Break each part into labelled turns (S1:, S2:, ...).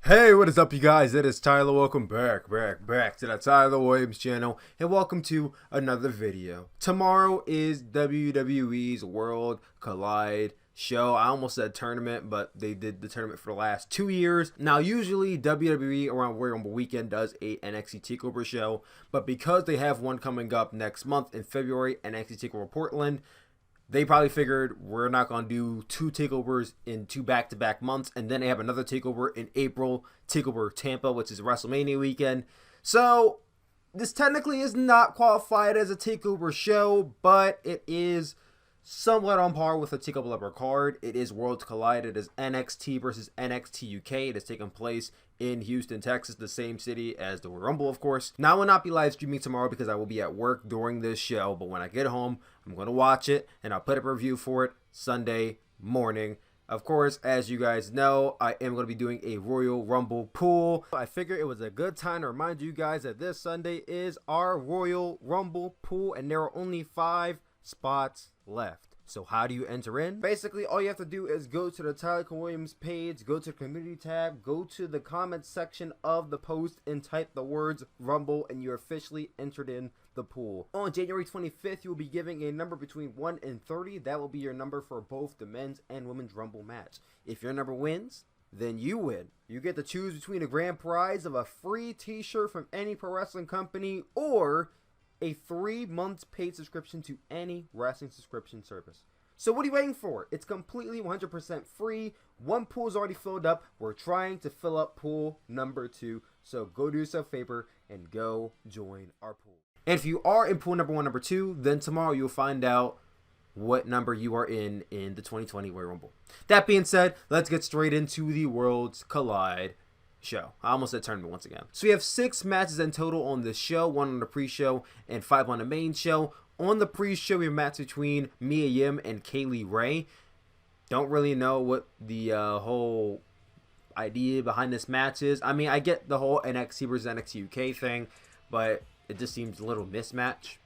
S1: Hey, what is up, you guys? It is Tyler. Welcome back to the Tyler Williams channel, and welcome to another video. Tomorrow is WWE's World Collide show. I almost said tournament, but they did the tournament for the last 2 years. Now, usually WWE around Royal Rumble weekend does a NXT TakeOver show, but because they have one coming up next month in February, NXT TakeOver Portland, they probably figured we're not going to do 2 takeovers in 2 back-to-back months, and then they have another takeover in April, takeover Tampa, which is WrestleMania weekend. So this technically is not qualified as a takeover show, but it is somewhat on par with a takeover level card. It is Worlds Collide. It is NXT versus NXT UK. It is taking place in Houston, Texas, the same city as the Royal Rumble, of course. Now, I will not be live streaming tomorrow because I will be at work during this show, but when I get home, I'm going to watch it, and I'll put up a review for it Sunday morning. Of course, as you guys know, I am going to be doing a Royal Rumble pool. I figured it was a good time to remind you guys that this Sunday is our Royal Rumble pool, and there are only 5 spots left. So how do you enter in? Basically, all you have to do is go to the Tyler-kun Williams page, go to the community tab, go to the comments section of the post, and type the words Rumble, and you're officially entered in the pool. On January 25th, you will be giving a number between 1 and 30. That will be your number for both the men's and women's Rumble match. If your number wins, then you win. You get to choose between a grand prize of a free t-shirt from any pro wrestling company or a 3 months paid subscription to any wrestling subscription service. So what are you waiting for? It's completely 100% free. One pool is already filled up. We're trying to fill up pool number 2. So go do yourself a favor and go join our pool. And if you are in pool number 1, number 2, then tomorrow you'll find out what number you are in the 2020 Royal Rumble. That being said, let's get straight into the Worlds Collide show. I almost said tournament once again. So we have 6 matches in total on the show, 1 on the pre-show and 5 on the main show. On the pre-show, we have a match between Mia Yim and Kaylee Ray. Don't really know what the whole idea behind this match is. I mean, I get the whole NXT versus NXT UK thing, but it just seems a little mismatch.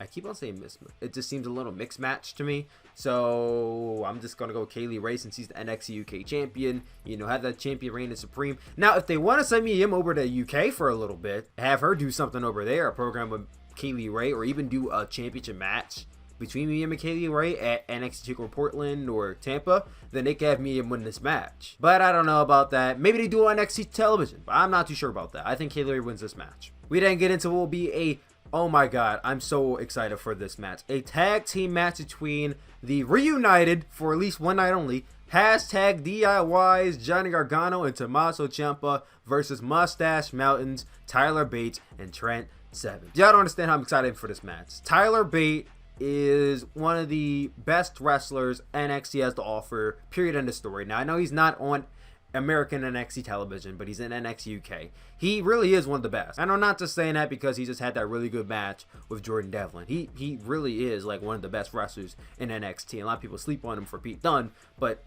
S1: I keep on saying mismatch. It just seems a little mixed match to me. So I'm just going to go with Kaylee Ray since he's the NXT UK champion. You know, have that champion reign as supreme. Now, if they want to send me him over to UK for a little bit, have her do something over there, a program with Kaylee Ray, or even do a championship match between me and Kaylee Ray at NXT TakeOver Portland or Tampa, then they can have me win this match. But I don't know about that. Maybe they do it on NXT television, but I'm not too sure about that. I think Kaylee Ray wins this match. We then get into what will be a, oh my god, I'm so excited for this match. A tag team match between the reunited, for at least one night only, hashtag DIYs Johnny Gargano and Tommaso Ciampa versus Mustache Mountains, Tyler Bate and Trent Seven. Y'all don't understand how I'm excited for this match. Tyler Bate is one of the best wrestlers NXT has to offer, period, end of story. Now, I know he's not on American NXT television, but he's in NXT UK. He really is one of the best. And I'm not just saying that because he just had that really good match with Jordan Devlin. He really is like one of the best wrestlers in NXT. A lot of people sleep on him for Pete Dunne, but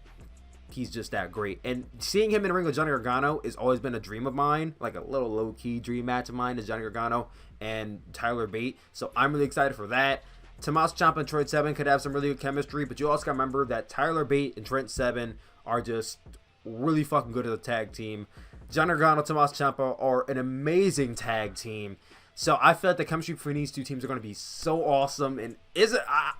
S1: he's just that great. And seeing him in the ring with Johnny Gargano has always been a dream of mine, like a little low-key dream match of mine is Johnny Gargano and Tyler Bate. So I'm really excited for that. Tommaso Ciampa and Trent Seven could have some really good chemistry, but you also got to remember that Tyler Bate and Trent Seven are just really fucking good as a tag team. Johnny Gargano and Tommaso Ciampa are an amazing tag team. So I feel like the chemistry between these two teams are going to be so awesome. And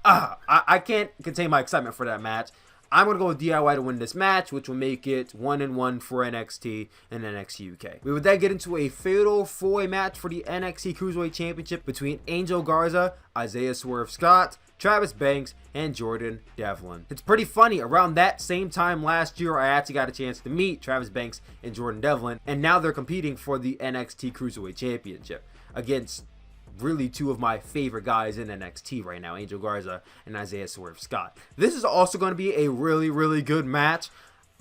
S1: I can't contain my excitement for that match. I'm going to go with DIY to win this match, which will make it 1-1 for NXT and NXT UK. We would then get into a fatal 4-way match for the NXT Cruiserweight Championship between Angel Garza, Isaiah Swerve Scott, Travis Banks, and Jordan Devlin. It's pretty funny, around that same time last year, I actually got a chance to meet Travis Banks and Jordan Devlin, and now they're competing for the NXT Cruiserweight Championship against really 2 of my favorite guys in NXT right now, Angel Garza and Isaiah Swerve Scott. This is also going to be a really, really good match.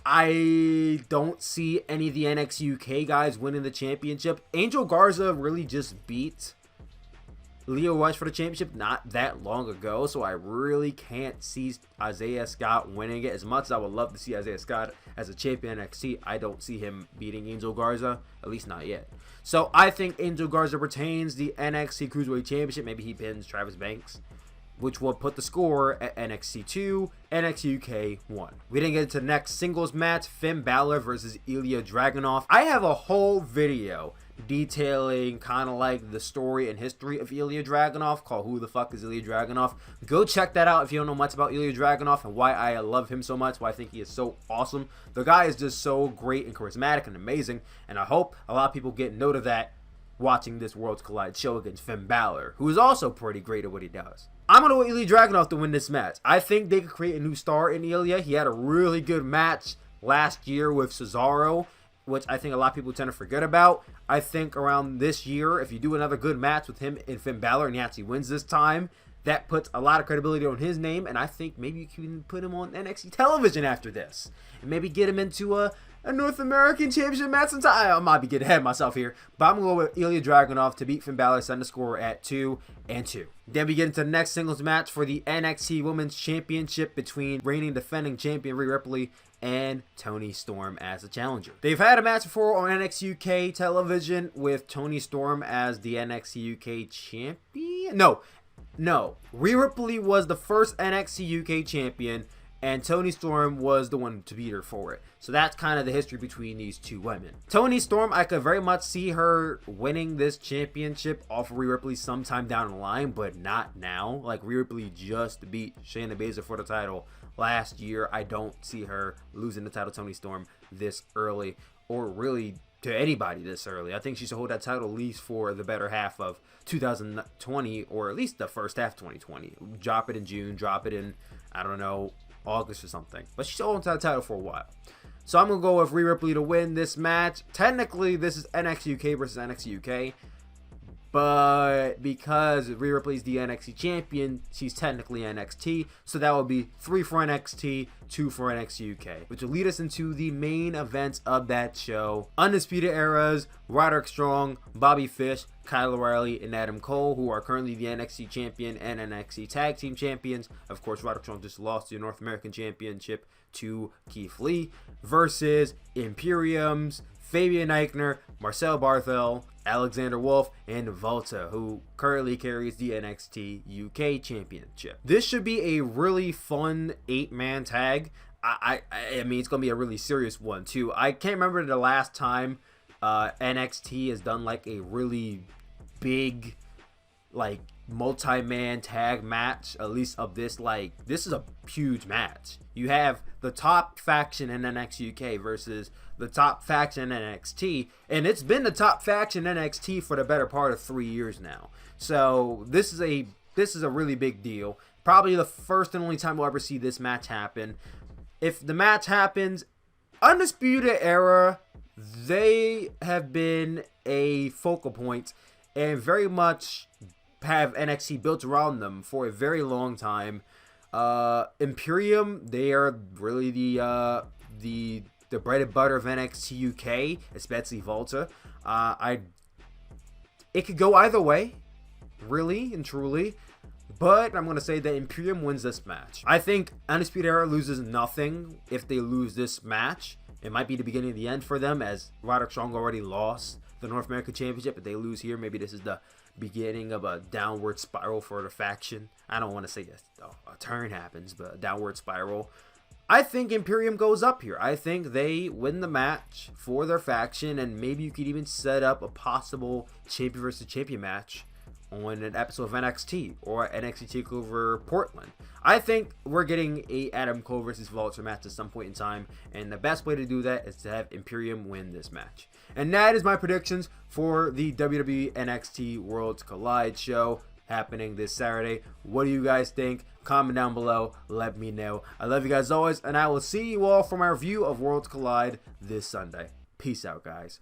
S1: I don't see any of the NXT UK guys winning the championship. Angel Garza really just beat Leo Rush for the championship not that long ago, so I really can't see Isaiah Scott winning it. As much as I would love to see Isaiah Scott as a champion NXT, I don't see him beating Angel Garza, at least not yet. So I think Angel Garza retains the NXT Cruiserweight Championship. Maybe he pins Travis Banks which will put the score at NXT 2, NXT UK 1. We didn't get into the next singles match, Finn Balor versus Ilya Dragunov. I have a whole video detailing kind of like the story and history of Ilya Dragunov called Who the Fuck is Ilya Dragunov? Go check that out if you don't know much about Ilya Dragunov and why I love him so much, why I think he is so awesome. The guy is just so great and charismatic and amazing, and I hope a lot of people get note of that watching this Worlds Collide show against Finn Balor, who is also pretty great at what he does. I'm going to want Ilya Dragunov to win this match. I think they could create a new star in Ilya. He had a really good match last year with Cesaro, which I think a lot of people tend to forget about. I think around this year, if you do another good match with him and Finn Balor and he actually wins this time, that puts a lot of credibility on his name, and I think maybe you can put him on NXT television after this, and maybe get him into a North American Championship match sometime. I might be getting ahead of myself here, but I'm going to go with Ilya Dragunov to beat Finn Balor, send the score at 2-2. Then we get into the next singles match for the NXT Women's Championship between reigning defending champion Rhea Ripley and Toni Storm as the challenger. They've had a match before on NXT UK television with Toni Storm as the NXT UK champion. No. Rhea Ripley was the first NXT UK champion, and Toni Storm was the one to beat her for it. So that's kind of the history between these two women. Toni Storm, I could very much see her winning this championship off of Rhea Ripley sometime down the line, but not now. Like, Rhea Ripley just beat Shayna Baszler for the title last year. I don't see her losing the title to Toni Storm this early, or really to anybody this early. I think she should hold that title at least for the better half of 2020, or at least the first half of 2020. Drop it in June, drop it in, I don't know, August or something. But she's holding that title for a while. So I'm going to go with Rhea Ripley to win this match. Technically, this is NXT UK versus NXT UK. But because Rhea Ripley's the NXT champion, she's technically NXT. So that would be 3 for NXT, 2 for NXT UK. Which will lead us into the main events of that show. Undisputed Era's Roderick Strong, Bobby Fish, Kyle O'Reilly, and Adam Cole, who are currently the NXT champion and NXT tag team champions. Of course, Roderick Strong just lost the North American Championship to Keith Lee, versus Imperium's Fabian Eichner, Marcel Barthel, Alexander Wolf, and Volta, who currently carries the NXT UK Championship. This should be a really fun 8-man tag. I mean, it's going to be a really serious one, too. I can't remember the last time NXT has done, like, a really big, like, multi-man tag match, at least of this. Like, this is a huge match. You have the top faction in NXT UK versus the top faction in NXT, and it's been the top faction in NXT for the better part of 3 years now. So this is a really big deal. Probably the first and only time we'll ever see this match happen. If the match happens, Undisputed Era, they have been a focal point and very much have NXT built around them for a very long time. Imperium, they are really the bread and butter of NXT UK, especially Volta. It could go either way, really and truly, but I'm going to say that Imperium wins this match. I think Undisputed Era loses nothing if they lose this match. It might be the beginning of the end for them, as Roderick Strong already lost the North American Championship. If they lose here, maybe this is the beginning of a downward spiral for the faction. I don't want to say a turn happens, but a downward spiral. I think Imperium goes up here. I think they win the match for their faction, and maybe you could even set up a possible champion versus champion match on an episode of NXT or NXT TakeOver Portland. I think we're getting a Adam Cole versus Vulture match at some point in time, and the best way to do that is to have Imperium win this match. And that is my predictions for the WWE NXT Worlds Collide show happening this Saturday. What do you guys think? Comment down below. Let me know. I love you guys always, and I will see you all for my review of Worlds Collide this Sunday. Peace out, guys.